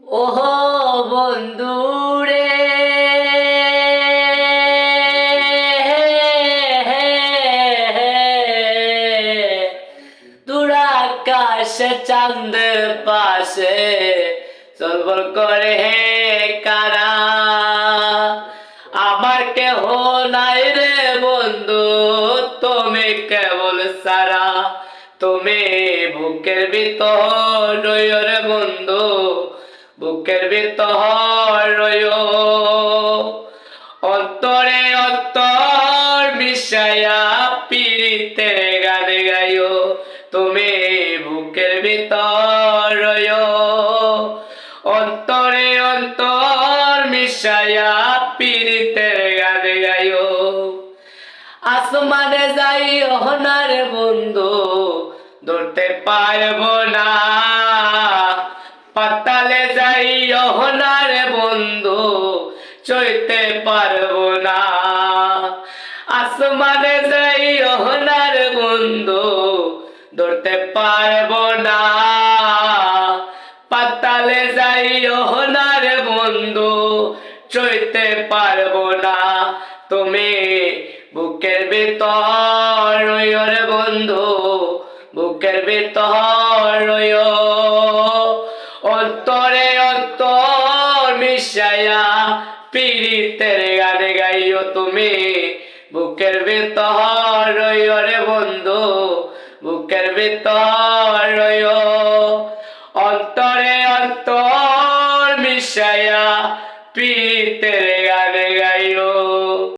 ওহো বন্ধুরে, দূর আকাশে চাঁদের পাশে চলবল করে হে কারা। আমার কেহ নাই রে বন্ধু, তুমি কেবল সারা। তুমি বুকের ভিতর রইও রে বন্ধু, বুকের ভিতর রইও। অন্তরে অন্তর মিশায়া পীড়িতের গান গাইও, তুমি বুকের ভিতর রইও। অন্তরে অন্তর মিশায়া পীড়িতের গান গাইও। আসমানে যাইও না রে বন্ধু, ধরতে পারবো না। পাতালে যাইও না রে বন্ধু, চইতে পারবো না। আসমানে যাইও না রে বন্ধু, ধরতে পারবো না। পাতালে যাইও না রে বন্ধু, চইতে পারবো না। তুমি বুকের ভিতর রইও রে বন্ধু, বুকের ভিতর রইও। অন্তরে অন্তর মিশায়া পীড়িতের গান গাইও, তুমি বুকের ভিতর রইও রে বন্ধু, বুকের ভিতর রইও।